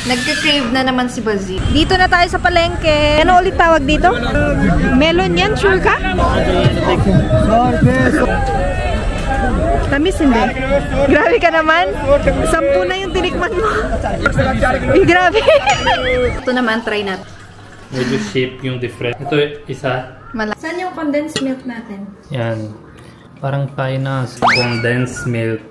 Nagka-crave na naman si Bazit. Dito na tayo sa palengke. Ano ulit tawag dito? Melon yan? Sure ka? Tamis hindi? Grabe ka naman. 10 na yung tinikman mo. Grabe. Ito naman, try natin. Medyo shape yung different. Ito isa. Saan yung condensed milk natin? Yan. Parang Pinas. Condensed milk.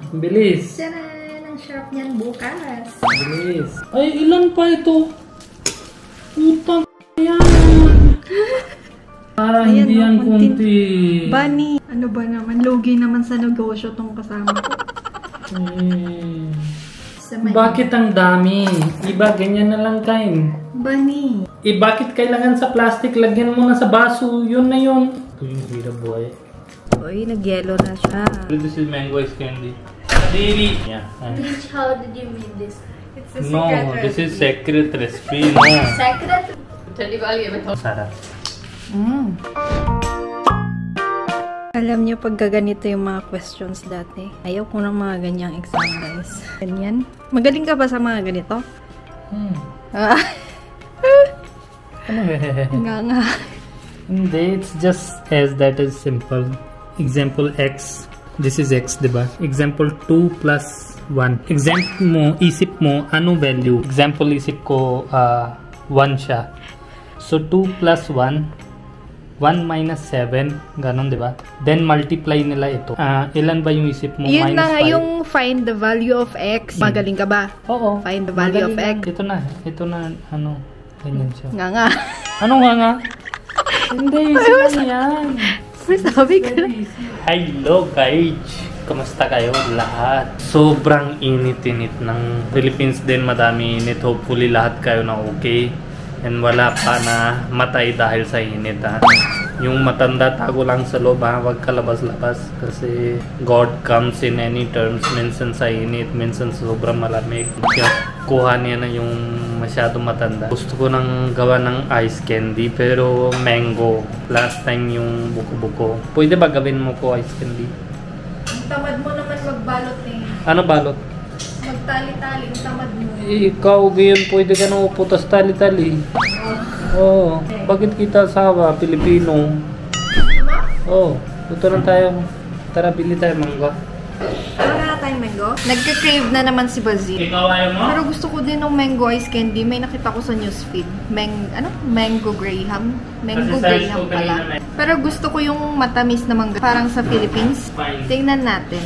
Bilis. Tara! Sarap niyan bukas. Bilis. Ay, ilan pa ito? Utang yan. Parang hindi yan kunti. Bunny. Ano ba naman? Lugi naman sa negosyo tong kasama ko. Bakit ang dami? Iba, ganyan na lang kain. Bunny. Bakit kailangan sa plastic? Lagyan mo na sa baso. Yun na yun. Ito yung hirap boy. Uy, nag-yellow na siya. This is mango ice candy. Dairy. Yeah. Teach, how did you make this? It's a secret No, this is secret recipe. No. Secret? Sarap. Alam niyo, pag gaganito yung mga questions dati, ayaw ko ng mga ganyang exam, guys. Ganyan. Magaling ka ba sa mga ganito? Nga. Hindi, it's just as that is simple. Example X. This is X, diba? Example 2 plus 1. Example mo, isip mo, ano value? Example isip ko, 1 siya. So, 2 plus 1, 1 minus 7, ganon, diba? Then, multiply nila ito. Ilan ba yung isip mo? Yun minus na 5? yung find the value of X. Magaling ka ba? Oo. Find the value of X. Ito na, ano, ganyan siya. Nga. Ano nga? Hindi, easy lang yan. Sabi ko na. Hello guys! Kamusta kayo lahat? Sobrang init-init ng Philippines din, madami init. Hopefully lahat kayo na okay. And wala pa na matay dahil sa init ha. Yung matanda tago lang sa loob ha. Huwag kalabas-labas. Kasi God comes in any terms. Minsan sa init, minsan sobrang malamig. Kaya kuha niya na yung masyado matanda. Gusto ko nang gawa ng ice candy pero mango. Last time yung buko-buko. Pwede ba gawin mo ko ice candy? Tamad mo naman magbalot eh. Ano balot? Magtali-tali, tamad mo. Ikaw ngayon pwede ka nang uputas tali-tali. Oo. Bakit kita asawa? Pilipino. Oo. Luto lang tayo. Tara, bili tayo mangga. Wala na tayong mango. Nagka-crave na naman si Bazit. Ikaw ayaw mo? Pero gusto ko din ng mango ice candy. May nakita ko sa newsfeed. Mango Graham. Mango Graham pala. Pero gusto ko yung matamis na mangga. Parang sa Philippines. Tingnan natin.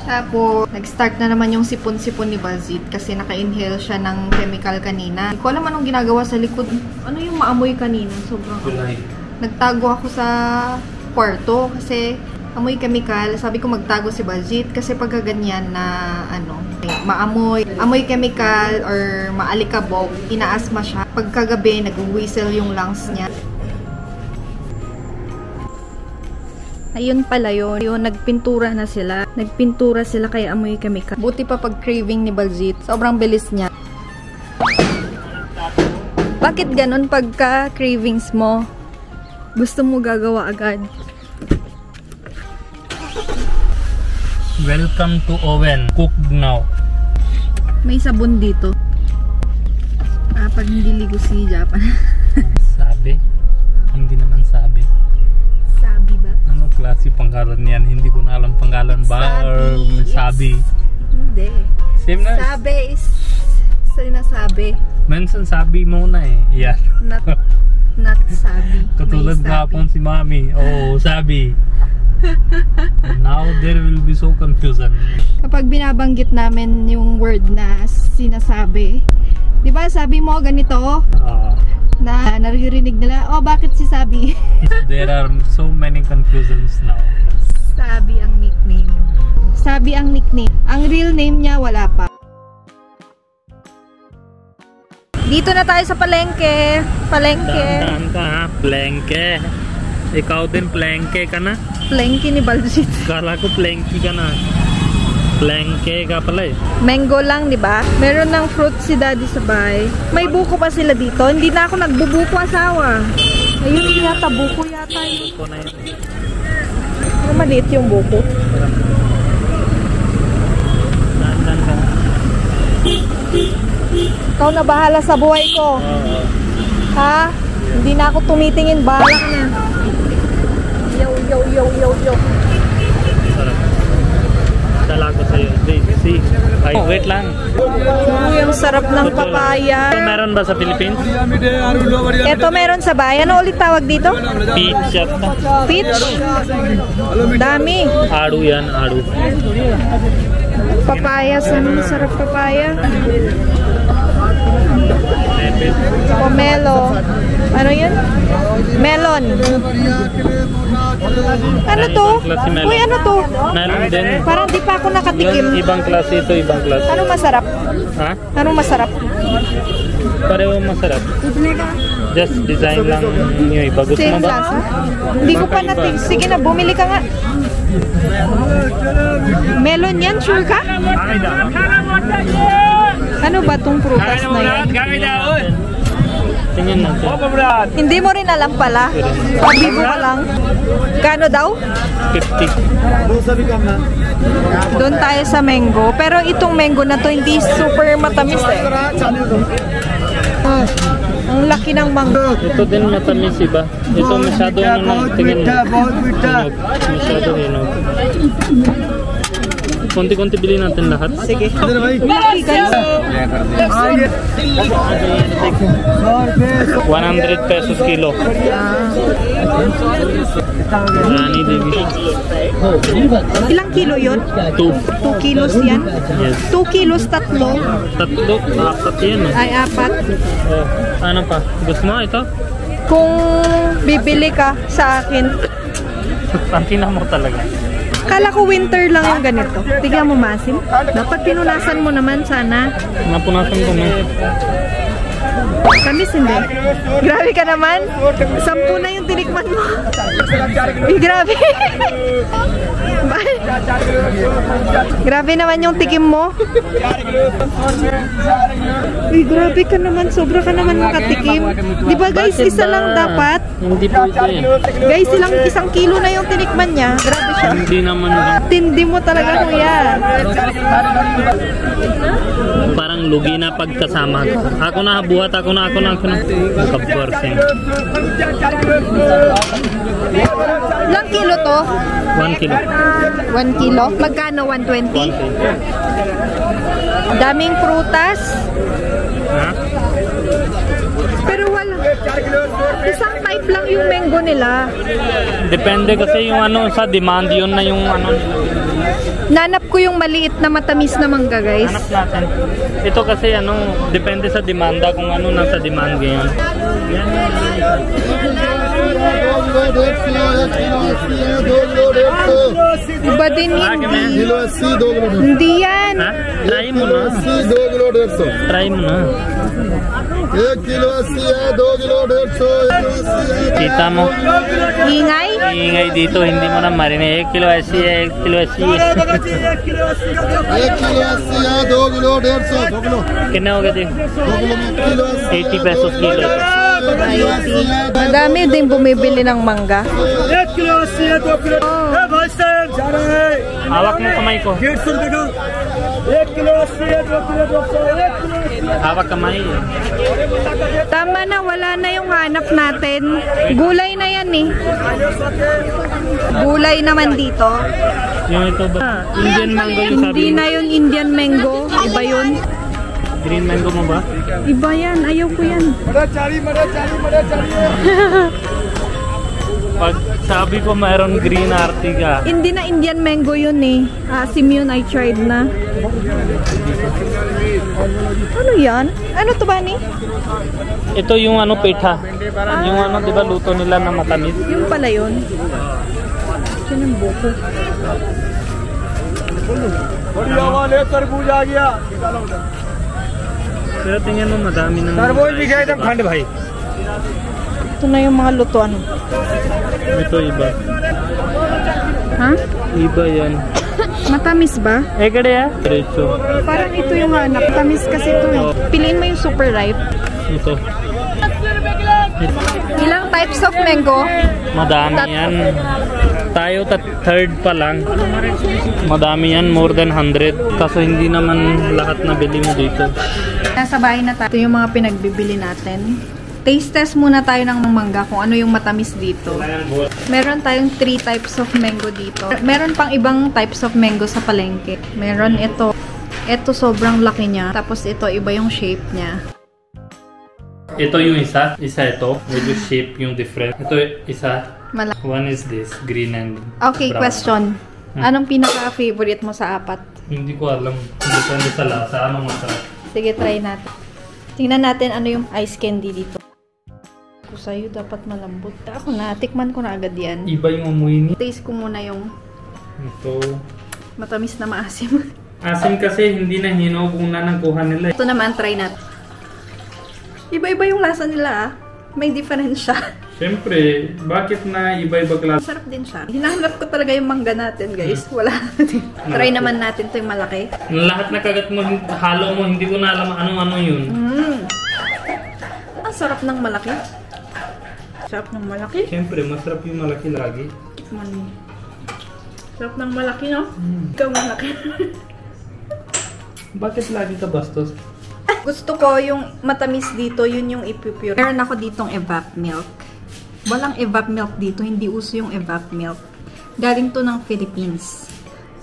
Tapos, nag-start na naman yung sipon-sipon ni Bazit kasi naka-inhale siya ng chemical kanina. Hindi ko alam anong ginagawa sa likod. Ano yung maamoy kanina? Sobrang Kulay. Nagtago ako sa kwarto kasi amoy chemical. Sabi ko magtago si Bazit kasi pagka ganyan na maamoy, amoy chemical or maalikabok, inaasma siya. Pagkagabi, nag-whistle yung lungs niya. Ayun pala yun. Nagpintura na sila. Nagpintura sila kaya amoy chemical. Buti pa pag craving ni Bazit. Sobrang bilis niya. Bakit ganun pagka cravings mo? Gusto mo gagawa agad? Welcome to oven. Cooked now. May sabon dito. Pag hindi ligo si Japan. Sabi? Hindi naman sabi. Sabi ba? Ano klase pangalan yan? Hindi ko na alam pangalan ba? Or sabi? Hindi. Same na. Sabi is sinasabi. Minsan sabi muna eh. Yan. Not sabi. Katulad kahapon si Mami. Oh, sabi. Now there will be so confusion. Kapag binabanggit namin yung word na sinasabi, di ba sabi mo ganito? Na naririnig nila, oh bakit si sabi? There are so many confusions now. Sabi ang nickname. Sabi ang nickname. Ang real name niya wala pa. Dito na tayo sa palengke. Palengke. Daan ka ha? Palengke. Ikaw din palengke ka na? Palengke ni Bazit. Kala ko palengke ka na. Palengke ka pala eh. Mango lang, di ba? Meron ng fruit si Daddy sa bahay. May buko pa sila dito. Hindi na ako nagbubuko asawa. Ayun yata, buko yata yun. Buko na yun. Pero maliit yung buko. Daan ka. Ikaw na bahala sa buhay ko. Ha? Hindi na ako tumitingin. Bahala ka na. Yo. Sarap. Dala ko sa'yo. See? Ay, wait lang. Uy, ang sarap ng papaya. Ito meron ba sa Philippines? Ito meron sa bayan. Ano ulit tawag dito? Peach yata. Peach? Dami. Adu yan, adu. Papaya. Saan masarap papaya? Pomelo. Ano yun? Melon. Ano to? Uy, ano to? Melon din. Parang di pa ako nakatikim. Ibang klase ito, ibang klase. Ano masarap? Ha? Ano masarap? Pareho masarap. Just design lang yung iba. Gusto Same mo ba? lasa? Hindi ko pa natin. Sige na, bumili ka nga. Melon yan? Sure ka? Ano ba tong prutas na yan? Tingnan natin. Hindi mo rin alam pala. Pabibo ka lang. Kano daw? 50. Doon tayo sa mango. Pero itong mango na to hindi super matamis eh. Ang laki ng mango. Ito din matamis iba. Ito masyado tingin mo. Masyado hinog. Konti-konti bilhin natin lahat. Sige. Laki guys. 100 pesos kilo. Rani Devi. Ilang kilo yun? 2 kilos yan? Yes. 2 kilos, tatlo. Tatlo. Apat yan eh. Ay, apat. Oh, ano pa? Gusto mo ito? Kung bibili ka sa akin, Ang kinamo talaga. kala ko winter lang yung ganito. Tignan mo, Masim. Dapat pinunasan mo naman sana. Napunasan ko na. Kamis hindi. Grabe ka naman. 10 na yung tinikman mo. Uy, grabe. Grabe naman yung tikim mo. Uy, grabe ka naman. Sobra ka naman makatikim. Di ba guys, isa lang dapat? Hindi po ito eh. Guys, isang kilo na yung tinikman niya. Grabe siya. Hindi naman. Tindi mo talaga, kuya. Parang lugi na pagkasama. Ako na buhat, ako na. Kaborseng. Ilang kilo to? 1 kilo. 1 kilo? Magkano? 120? 1 Daming prutas. Ha? Pero wala. Isang type lang yung mango nila. Depende kasi yung ano sa demand, yun na yung ano. Nanap ko yung maliit na matamis na mangga, guys. Hanap natin. Ito kasi ano, depende sa demanda kung ano nasa demand ngayon. Yan. Iba din hindi. Hindi yan. Ha? Try mo na. Try mo na. 1 kilo 80 है 2 किलो 150 Kita mo. Ingay? Iingay dito, hindi mo na marinig. 1 kilo 80, 1 kilo 80. 1 किलो 80 है 2 किलो 150 2 kilo Kina ho gadi? 2 किलो में 1 किलो 80 pesos kilo. Madami din bumibili ng mangga. 1 किलो 80 है 2 किलो ए भाई साहब जा रहे हैं Hawak mo kamay ko. 150 रुपए का 1 किलो 80 है 2 किलो 200 1 kilo Hawak kamay. Tama na, wala na yung hanap natin. Gulay na yan eh. Gulay naman dito. Yung ito ba? Indian mango yung sabi Hindi mo? na yung Indian mango. Iba yun. Green mango mo ba? Iba yan. Ayaw ko yan. मरा चारी Pag sabi ko mayroon green artiga. Hindi na Indian mango yun eh. Asim yun, I tried na. Ano yan? Ano to ba ni? Ito yung ano petha. Yung ano 'di ba luto nila na matamis. Yung pala yun. Yan ang buko. बढ़िया वाले तरबूज आ गया Pero tingnan mo madami ng तरबूज भी गया एकदम ठंड भाई Ito na yung mga lutuan. ito iba. Ha? Iba yan. Matamis ba? Ekade ya? Diretso. Parang ito yung hanap. Matamis kasi ito eh. Piliin mo yung super ripe. Ito. Ilang types of mango? Madami yan. Tayo third pa lang. Madami yan, more than 100. Kaso hindi naman lahat na bili mo dito. Nasa bahay na tayo. Ito yung mga pinagbibili natin. Taste test muna tayo ng mangga kung ano yung matamis dito. Meron tayong 3 types of mango dito. Meron pang ibang types of mango sa palengke. Meron ito. Ito sobrang laki niya. Tapos ito iba yung shape niya. Ito yung isa. Isa ito. Medyo shape yung different. Ito isa. One is this. Green and okay, brown. Question. Anong pinaka-favorite mo sa apat? Hindi ko alam. Depende sa lasa. Anong masarap? Sige, try natin. Tingnan natin ano yung ice candy dito. Ako sa'yo, dapat malambot. Ako na, tikman ko na agad yan. Iba yung amoy niya. Taste ko muna yung ito. matamis na maasim. Asim kasi hindi na hinog kung na nagkuha nila. Ito naman, try natin. Iba-iba yung lasa nila ah. May difference siya. Siyempre, bakit na iba-iba klase? Sarap din siya. Hinahanap ko talaga yung mangga natin, guys. Wala natin. Try naman natin ito yung malaki. Lahat na kagat mo, halo mo, hindi ko na alam ano-ano yun. Ang sarap ng malaki. Sarap ng malaki. Siyempre, masarap yung malaki lagi. Sarap ng malaki, no? Ikaw malaki. Bakit lagi ka bastos? Gusto ko yung matamis dito, yun yung ipupure. Meron ako ditong evap milk. Walang evap milk dito, hindi uso yung evap milk. Galing to ng Philippines.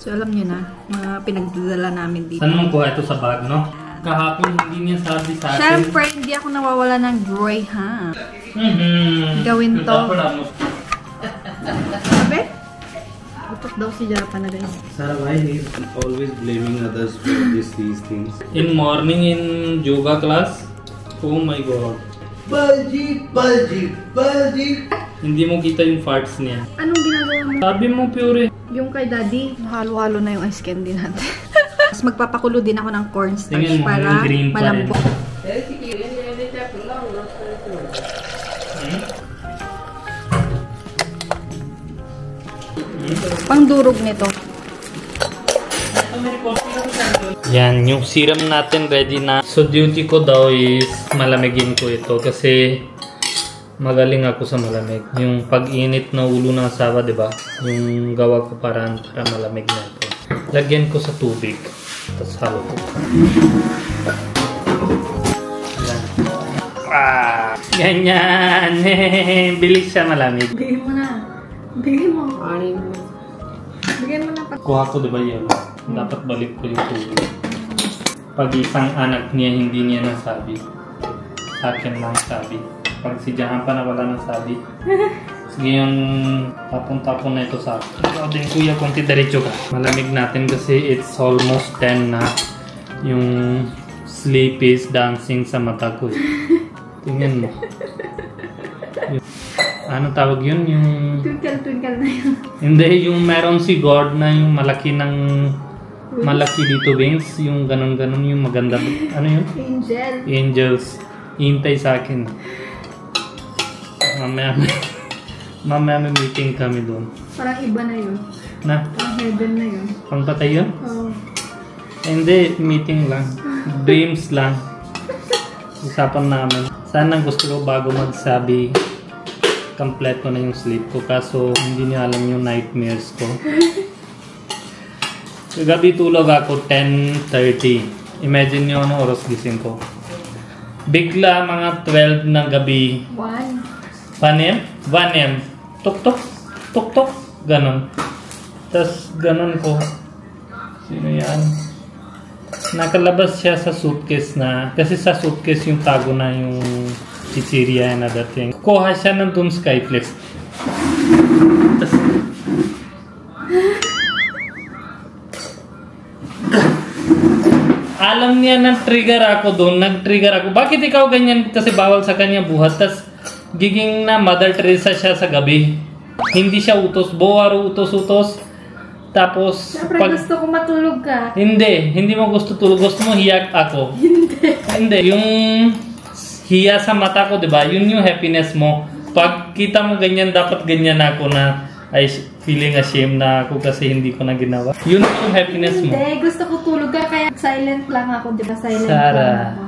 So alam nyo na, mga pinagdadala namin dito. Saan mo kuha ito sa bag, no? Kahapon hindi niya sabi sa akin. Siyempre, hindi ako nawawala ng groy, ha? Gawin to. Sabi? Utok daw si Japa na guys. Sir, why he's always blaming others for these things? In morning in yoga class, oh my god. Baljit! Hindi mo kita yung farts niya. Anong ginagawa mo? Sabi mo pure. Yung kay daddy, halo-halo na yung ice candy natin. Tapos magpapakulo din ako ng cornstarch Tingnan mo, para yung green pa rin. malambot. Pangdurog nito. Yan, yung serum natin ready na. So duty ko daw is malamigin ko ito kasi magaling ako sa malamig. Yung pag-init na ulo ng asawa, diba? Yung gawa ko para malamig na ito. Lagyan ko sa tubig. Tapos halo ko. Yan. Ah, ganyan. Bilis siya malamig. Bigyan mo na. Bigyan mo. Bigyan mo na. Kuha ko diba yun? Dapat balik ko yung tubig. Pag isang anak niya, hindi niya nasabi. Sa akin lang sabi. Pag si Jahan pa na wala nasabi. Sige yung tapon-tapon na ito sa akin. Ikaw din kuya, konti diretso ka. Malamig natin kasi it's almost 10 na. Yung sleep is dancing sa mata ko. Tingnan mo. Ano tawag yun? Yung... Twinkle na yun. Hindi, yung meron si God na yung malaki ng... Malaki dito wings. Yung ganon-ganon, yung maganda. Ano yun? Angel. Angels. Hintay sa akin. Mamaya may meeting kami doon. Parang iba na yun. Na? Parang heaven na yun. Pangpatay yun? Oo. Hindi, meeting lang. Dreams lang. Usapan namin. Sana gusto ko bago magsabi kompleto na yung sleep ko. Kaso hindi niya alam yung nightmares ko. Gabi tulog ako 10:30. Imagine nyo ano oras gising ko. Bigla mga 12 na gabi. 1 AM. Tuk-tuk. Tuk-tuk. Ganon. Tapos ganon ko. Sino yan? Nakalabas siya sa suitcase na. Kasi sa suitcase yung tago na yung chichirya and other thing. Kuha siya ng Doom Skyflex. Tapos alam niya na trigger ako doon. Nag-trigger ako. Bakit ikaw ganyan? Kasi bawal sa kanya buhat. Tapos giging na Mother Teresa siya sa gabi. Hindi siya utos. Buwaro utos-utos. Tapos Siyempre gusto ko matulog ka. Hindi mo gusto tulog. Gusto mo hiyak ako. Hindi. Yung hiya sa mata ko, diba? Yun yung happiness mo. Pag kita mo ganyan, dapat ganyan ako na ay feeling ashamed na ako kasi hindi ko na ginawa. Yun yung happiness mo. Hindi, gusto ko tulog ka kaya silent lang ako, di ba? Silent Sarah, lang ako.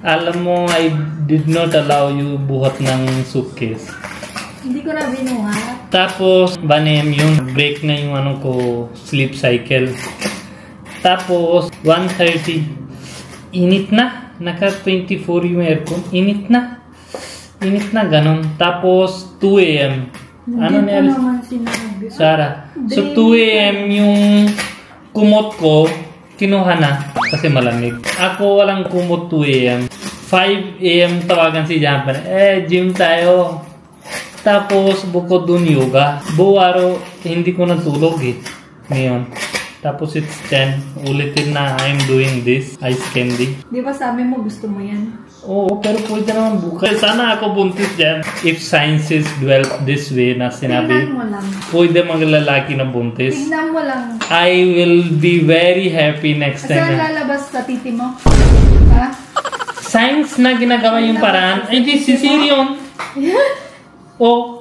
alam mo, I did not allow you buhat ng suitcase. Hindi ko na binuhat. Tapos, banem yung break na yung ano ko, sleep cycle. Tapos, 1:30, init na. Naka 24 yung aircon. Init na. Init na, ganun. Tapos, 2 a.m. Ano na yan? Sarah. So, 2 a.m. yung kumot ko, kinuha na. Kasi malamig. Ako walang kumot 2 a.m. 5 a.m. tawagan si Jampan. Gym tayo. Tapos, bukod dun yoga. Buong araw, hindi ko natulog eh. Ngayon. Tapos it's 10. Ulitin na I'm doing this. Ice candy. Di ba sabi mo gusto mo yan? Oo, pero pwede naman bukas. Sana ako buntis dyan. If science is developed this way na sinabi, Tignan mo lang. pwede maglalaki na buntis. Tignan mo lang. I will be very happy next Saan time. lalabas sa titi mo? Ha? Science na ginagawa yung paraan. Ay, di, sisirion. O,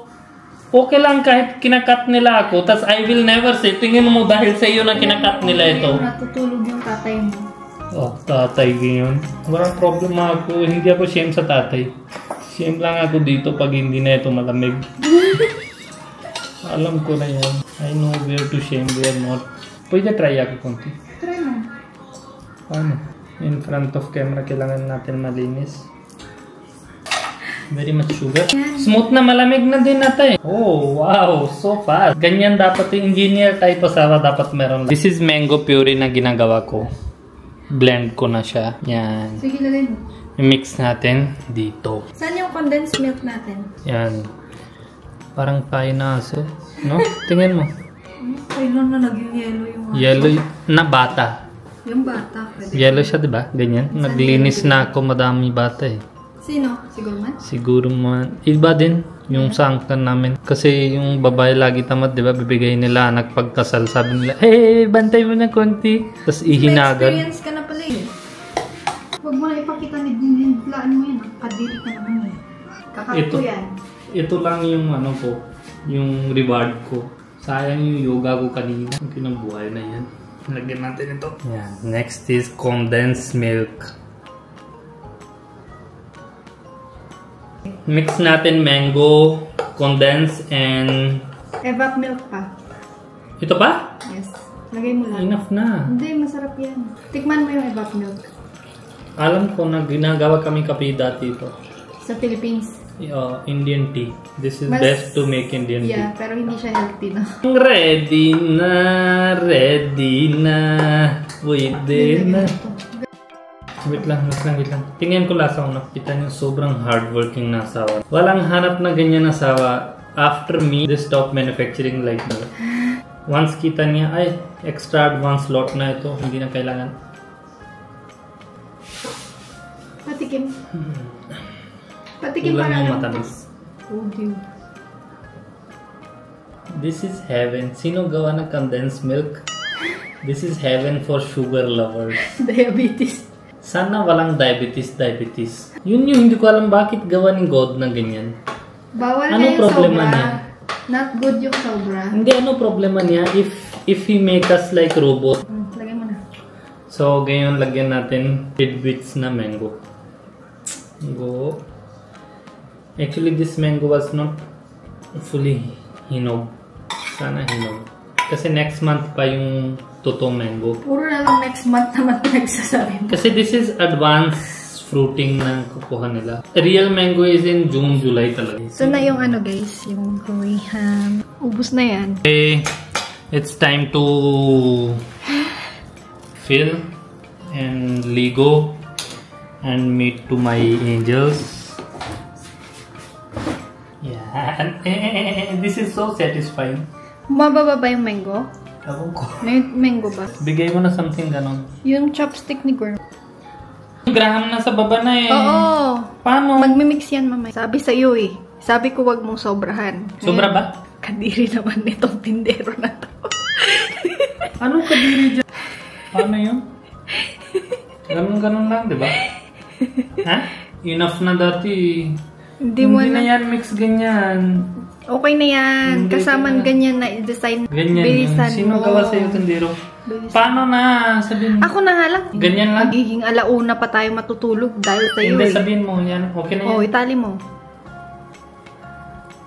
okay lang kahit kinakat nila ako. Tas I will never say, tingin mo dahil sa iyo na kinakat nila ito. Natutulog yung tatay mo. Oh, tatay ganyan. Walang problema ako. Hindi ako shame sa tatay. Shame lang ako dito pag hindi na ito malamig. Alam ko na yan. I know where to shame, where not. Pwede try ako konti. Try mo. Ano? In front of camera, kailangan natin malinis. Very much sugar. Smooth na malamig na din natin. Oh, wow. So fast. Ganyan dapat yung engineer type pasawa dapat meron. This is mango puree na ginagawa ko. Blend ko na siya. Yan. Sige, lagay mo. I-mix natin dito. Saan yung condensed milk natin? Yan. Parang painaso. No? Tingnan mo. Kailan na naging yellow yung Yellow na bata. Yung bata. Pwede. Yellow siya, diba? Ganyan. Naglinis na ako, madami bata eh. Sino? Siguro man? Siguro man. Iba din yung sangkan namin. Kasi yung babae lagi tamad, diba? Bibigay nila anak pagkasal. Sabi nila, hey, bantay mo na konti. Tapos ihinagan. May experience ka na pala eh. Huwag mo na ipakita ni Dinlaan mo yan. Kadiri ka naman eh. Kakato yan. Ito lang yung ano ko, yung reward ko. Sayang yung yoga ko kanina. Yung kinabuhay na yan. Lagyan natin ito. Yan. Next is condensed milk. Mix natin mango, condensed, and... Evap milk pa. Ito pa? Yes. Lagay mo lang. Enough na. Hindi, masarap yan. Tikman mo yung evap milk. Alam ko na ginagawa kami kape dati ito. Sa Philippines. Indian tea. This is Mas- best to make Indian Yeah, pero hindi siya healthy na. tea. Ready na. Pwede na. Wait lang. Tingnan ko lasa ko, nakita niyo sobrang hardworking na asawa. Walang hanap na ganyan na asawa. After me, they stop manufacturing like that. Once kita niya, ay, extra advance lot na ito. Hindi na kailangan. Patikim. Patikim Kulang para yung lang. matamis. Oh, dear. This is heaven. Sino gawa ng condensed milk? This is heaven for sugar lovers. Diabetes. Sana walang diabetes. Yun yung hindi ko alam bakit gawa ng God na ganyan. Bawal Ano na yung problema sobra. niya? Not good yung sobra. Hindi, ano problema niya if he make us like robot. Lagay mo na. So, ngayon lagyan natin tidbits na mango. Go. Actually, this mango was not fully hinog. Sana hinog. Kasi next month pa yung totoong mango. Puro na lang next month naman pinagsasabi mo. Kasi this is advanced fruiting na kukuha nila. Real mango is in June, July talaga. Ito na yung ano guys, yung Korean. Ubus na yan. Okay, it's time to fill and ligo and meet to my angels. Yeah, this is so satisfying. Mababa ba yung mango? Ewan ko. May mango ba? Bigay mo na something ganon. Yung chopstick ni Gordon. Graham na sa baba na eh. Oo. Paano? Magmimix yan mamaya. Sabi sa'yo eh. Sabi ko wag mong sobrahan. Sobra ba? Kadiri naman nitong tindero na to. Anong kadiri dyan? Paano yun? Ganun lang, di ba? Ha? Enough na dati. Hindi mo na na. yan mix ganyan. Okay na yan. Hindi Kasaman ka- ganyan na design. Ganyan. Bilisan Sino mo. gawa sa'yo tindero? Bilisan. Paano na? Sabihin mo. Ako na nga lang. Ganyan lang? Magiging alauna pa tayo matutulog dahil sa'yo Hindi, eh. sabihin mo yan. Okay na yan. Oo, itali mo.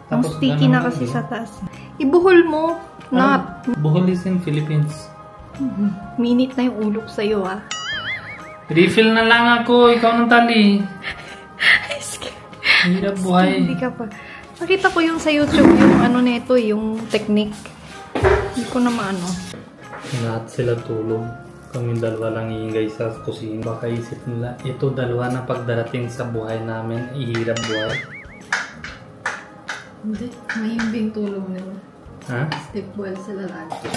Ang Tapos sticky ganun na lang, kasi di ba? sa taas. Ibuhol mo. Not. Bohol is in Philippines. Minute na yung ulok sa'yo ah. Refill na lang ako. Ikaw ng tali. Hirap buhay. Hindi ka pa. Nakita ko yung sa YouTube, yung ano nito, yung technique. Hindi ko na maano. Lahat sila tulog. Kami dalawa lang iingay sa kusina. Baka isip nila, ito dalawa na pagdarating sa buhay namin, ihirap buhay. Hindi. Mahimbing tulog nila. Ha? Sleep well sila lagi.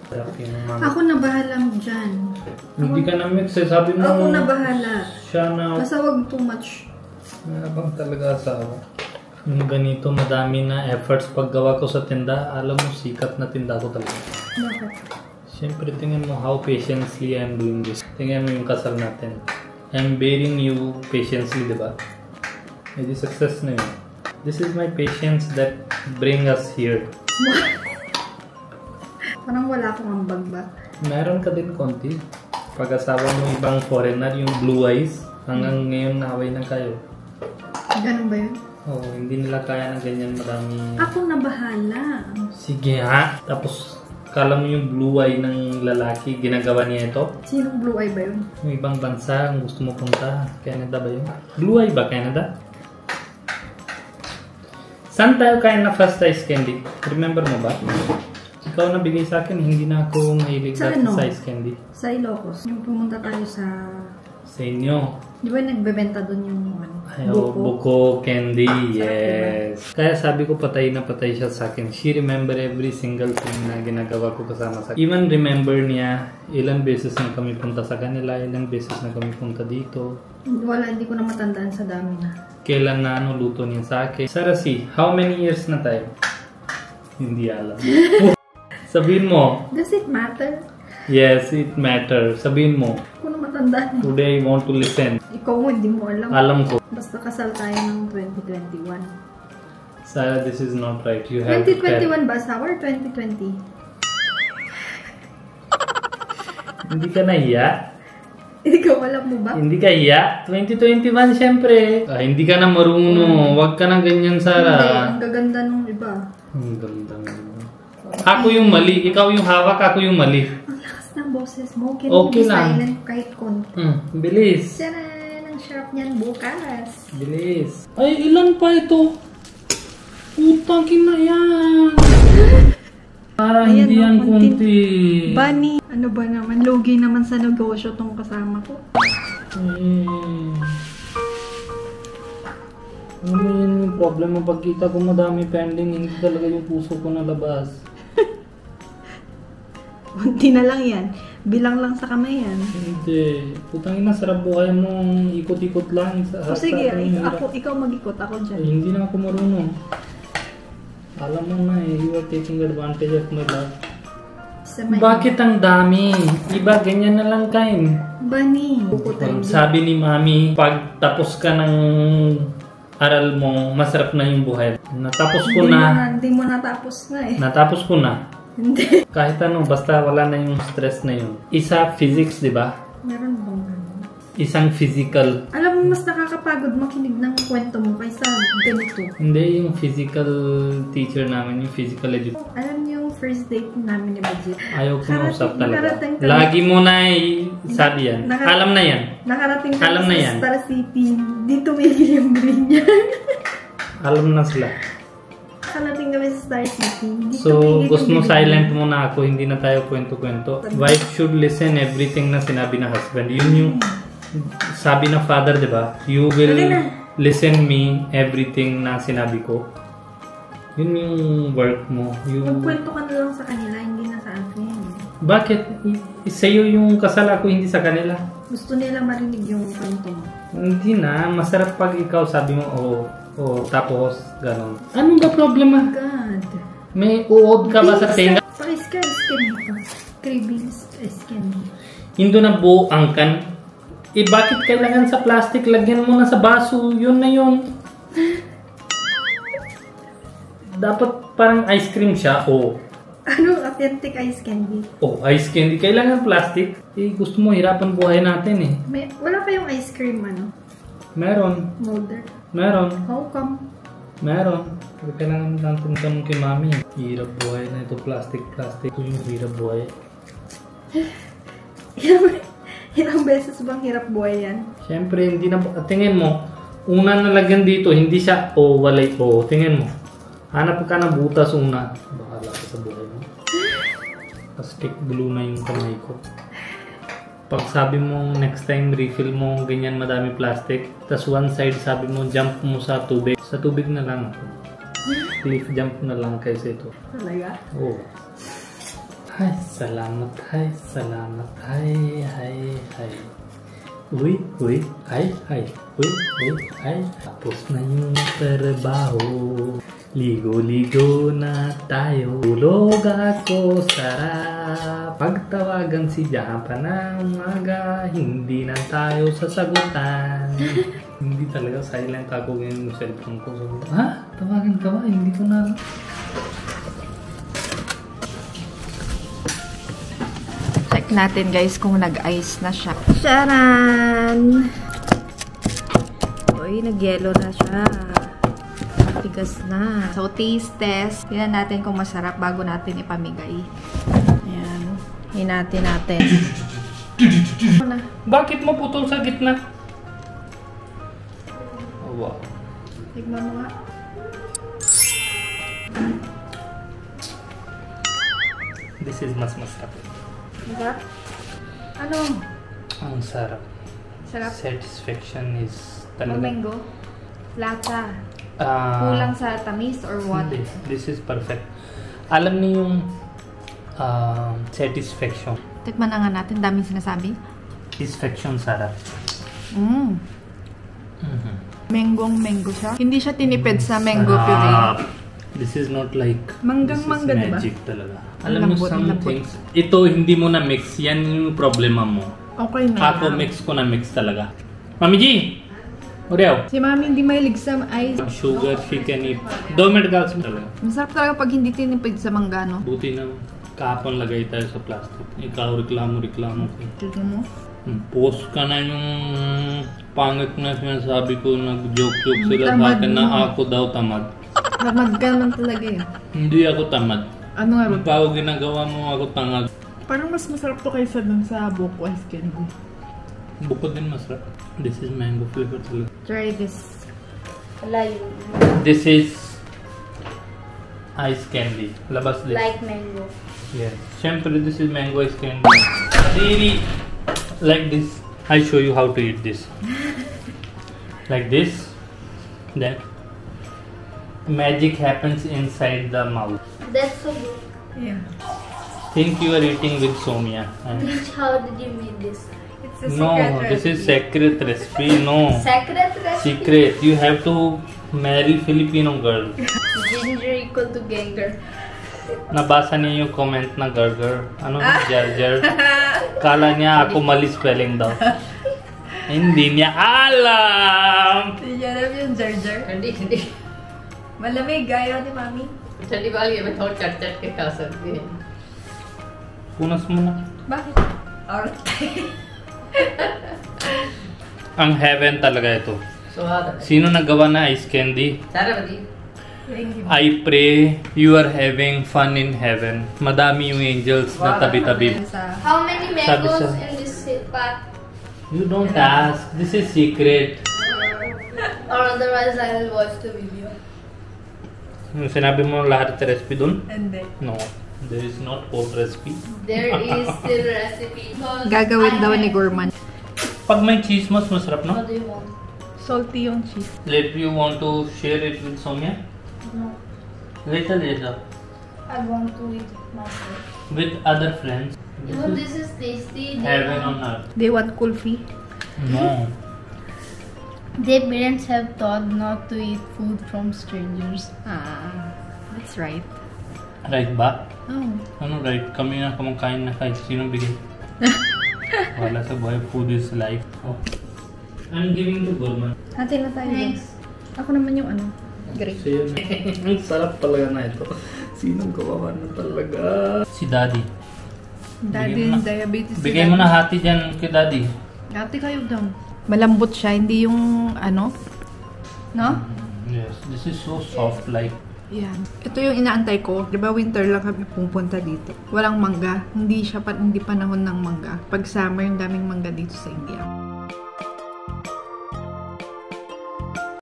Mga... Ako na bahala mo dyan. Hindi ka na mix eh. Sabi mo... Ako na bahala. Siya na... Basta wag too much. Nabang talaga asawa. Yung ganito, madami na efforts paggawa ko sa tinda. Alam mo, sikat na tinda ko talaga. Bakit? Siyempre, tingnan mo how patiently I'm doing this. Tingnan mo yung kasal natin. I'm bearing you patiently, diba? Edi success na yun. This is my patience that bring us here. Parang wala akong ambag ba? Meron ka din konti. Pag-asawa mo ibang foreigner, yung blue eyes, hanggang ngayon naway na kayo. Ganun ba yun? Oo, hindi nila kaya ng ganyan marami. Ako na bahala. Sige ha. Tapos, kala mo yung blue eye ng lalaki, ginagawa niya ito? Sinong blue eye ba yun? Yung ibang bansa, ang gusto mo punta. Canada ba yun? Blue eye ba, Canada? Saan tayo kain na first ice candy? Remember mo ba? Ikaw na bigay sa akin, hindi na ako mahilig Sa dati ano? sa ice candy. Sa Ilocos. Yung pumunta tayo sa... Sa inyo. Di ba nagbebenta doon yung ano? Buko candy, yes. Kaya sabi ko patay na patay siya sa akin. She remember every single thing na ginagawa ko kasama sa akin. Even remember niya, ilang beses na kami punta sa kanila, ilang beses na kami punta dito. Wala, hindi ko na matandaan sa dami na. Kailan na ano luto niya sa akin. Sarasi, how many years na tayo? Hindi alam. Sabihin mo. Does it matter? Yes, it matters. Sabihin mo. Hindi ko na matandaan eh. Today I want to listen. Ikaw mo, hindi mo alam. Alam ko. Basta kasal tayo ng 2021. Sarah, this is not right. You have 2021 ba asawa or 2020? Hindi ka nahiya? Ikaw alam mo ba? Hindi ka hiya? 2021 syempre. Hindi ka na marunong. Huwag ka na ganyan, Hindi, Sarah. ang gaganda nung iba. Ang ganda mo. Ako yung mali. Ikaw yung hawak, ako yung mali. Ang lakas ng boses mo. Can Okay you be lang. silent kahit konti? Bilis. Tiyanan! Ang sharp niyan bukas. Bilis. Ay, ilan pa ito? Utangin na yan. Para Ayan, hindi no, yan konti. kunti. Bunny, ano ba naman? Lugi naman sa negosyo tong kasama ko. Ano mo yun yung problema? Pagkita ko madami pending, hindi talaga yung puso ko nalabas. Kunti na lang yan. Bilang lang sa kamay yan. Hindi. Putang ina, sarap buhay mo. Ikot-ikot lang. O sige, ikaw mag-ikot. Ako dyan. Hindi na ako marunong. Alam mo na eh, you are taking advantage of my love. Bakit ang dami? Iba, ganyan na lang kain. Bunny. Sabi ni Mami, pag tapos ka ng aral mo, masarap na yung buhay. Natapos ko na. Hindi mo natapos na eh. Natapos ko na. Hindi. Kahit ano, basta wala na yung stress na yun. Isa, physics, di ba? Meron bang ano? Isang physical. Alam mo, mas nakakapagod makinig ng kwento mo kaysa ganito. Hindi, yung physical teacher namin, yung physical education. Alam niyo yung first date namin ni Bajit? Ayaw ko mausap talaga. Nakarating kami- Lagi mo na sabi yan. Alam na yan. Nakarating Alam kami na sa yan. Star City. Di tumigil yung green niya. Alam na sila. Nakarating kami sa Star City. Di So, tumigil gusto yung mo green silent niya. muna ako, hindi na tayo kwento-kwento. Wife should listen everything na sinabi ng husband. Yun yung sabi ng father, di ba? You will Okay na. listen me everything na sinabi ko. Yun yung work mo. Yung... Magkwento ka na lang sa kanila, hindi na sa akin. Bakit? Sa'yo yung kasal ako, hindi sa kanila. Gusto nila marinig yung kwento mo. Hindi na. Masarap pag ikaw sabi mo, tapos, gano'n. Ano ba problema? God. May uod ka ba sa tenga? Pakiscan mo. Cravings, scan mo. Hindi na buo angkan. Bakit kailangan sa plastic? Lagyan mo na sa baso. Yun na yun. Dapat parang ice cream siya. Ano authentic ice candy? Ice candy. Kailangan plastic. Gusto mo hirapan buhay natin eh. Wala pa yung ice cream, ano? Meron. Molder. Meron. How come? Meron. Pero kailangan natin tanong kay Mami. Hirap buhay na ito. Plastic. Ito yung hirap buhay. Ilang beses bang hirap buhay yan? Siyempre, hindi na... Tingin mo, una nalagyan dito, hindi siya, walay, tingin mo. Hanap ka na butas una. Bahala ka sa buhay mo. Stick glue na yung kamay ko. Pag sabi mo, next time refill mo, ganyan madami plastic. Tapos one side, sabi mo, jump mo sa tubig. Sa tubig na lang ako. Cliff jump na lang kaysa ito. Talaga? Oo. Ay, salamat. Ay, salamat. Ay, ay, ay. Uy, ay, ay. Uy, ay. Tapos na yung trabaho. Ligo-ligo na tayo. Tulog ako, sarap. Pagtawagan si Japa ng umaga, hindi na tayo sasagutan. Hindi talaga, silent ako ngayon yung cellphone ko. Ha? Tawagan ka ba? Hindi ko na... Check natin guys kung nag-ice na siya. Charan! Uy, nag-yellow na siya. Tigas na. So, taste test. Tingnan natin kung masarap bago natin ipamigay. Ayan. Hinati natin. Bakit mo putol sa gitna? Oh, wow. Tignan mo nga. This is mas masarap. Masarap? Ano? Ang sarap. Sarap? Satisfaction is O talaga. mango? Lata? Kulang sa tamis or what? This is perfect. Alam niyo yung satisfaction. Tikman na nga natin. Daming sinasabi. Satisfaction sarap. Mango siya. Hindi siya tinipid sa mango puree. This is not like Manggang-mangga, this is diba? magic talaga. Ang Alam mo lambot, some lambot. things. Ito hindi mo na mix. Yan yung problema mo. Okay na. Ako mix ko na mix talaga. Mami G! Oreo! Si Mami hindi mahilig sa ice. Sugar, she can eat. 2 minutes talaga. Masarap talaga pag hindi tinipid sa mangga, no? Buti na kahapon lagay tayo sa plastic. Ikaw reklamo ko. Tignan mo. Post ka na yung pangit na sinasabi ko, nag-joke sila sa Tamad akin na mo. ako daw tamad. Tamad ka naman talaga eh. Hindi ako tamad. Ano nga ba? Ikaw ginagawa mo ako tangad. Parang mas masarap to kaysa dun sa buko ice candy. Bukod din masarap. This is mango flavor talaga. Try this. Like This is ice candy. Labas din. mango. Yes. Siyempre, this is mango ice candy. Really, like this. I show you how to eat this. Like this. Then, magic happens inside the mouth. That's so good. Yeah. Think you are eating with Sonia. Teach how did you make this? It's a No, secret this is recipe. secret recipe. No. Secret recipe. Secret. You have to marry Filipino girl. Ginger equal to ganger. Nabasa niya yung comment na Gerger. Ano? Gerger. Kala niya ako mali spelling daw. Hindi niya alam. Hindi niya alam yung jar-jar. ठंडी Malamig, gaya ni Mami. ठंडी वाली है मैं थोड़ा चट चट के खा सकती हूँ Punas mo na. Bakit? Alright. Ang heaven talaga ito. स्वाद Sino nagawa na ice candy? सारा बदी Thank you. I pray you are having fun in heaven. Madami yung angels na tabi-tabi. Sa How many Sabi mangoes sa- in this pack? You don't ask. This is secret. Or otherwise I will watch the video. Yung sinabi mo lahat ng recipe dun? Hindi. No. There is not whole recipe. There is still recipe. Gagawin daw ni Gorman. Pag may cheese mas masarap, no? What do you want? Salty yung cheese. Later you want to share it with Sonia? No. Later. I want to eat myself. With other friends. You know this is tasty. Heaven on earth. They want kulfi. No. Their parents have taught not to eat food from strangers. That's right. Right ba? Oh. Ano right? Kami na kumakain na kahit sino bigay. Wala sa buhay. Food is life. Oh. I'm giving to Gorman. Hati na tayo. Thanks. Ako naman yung ano. Grape. So yun. Ang sarap talaga na ito. Sinong kawawa na talaga? Si Daddy. Daddy Bigay mo na. diabetes. Bigay mo na hati dyan kay Daddy. Hati kayo down. Malambot siya, hindi yung ano. No? Yes. This is so soft like Yan. Ito yung inaantay ko. Diba winter lang kami pupunta dito. Walang mangga. Hindi panahon ng mangga. Pag summer, yung daming mangga dito sa India.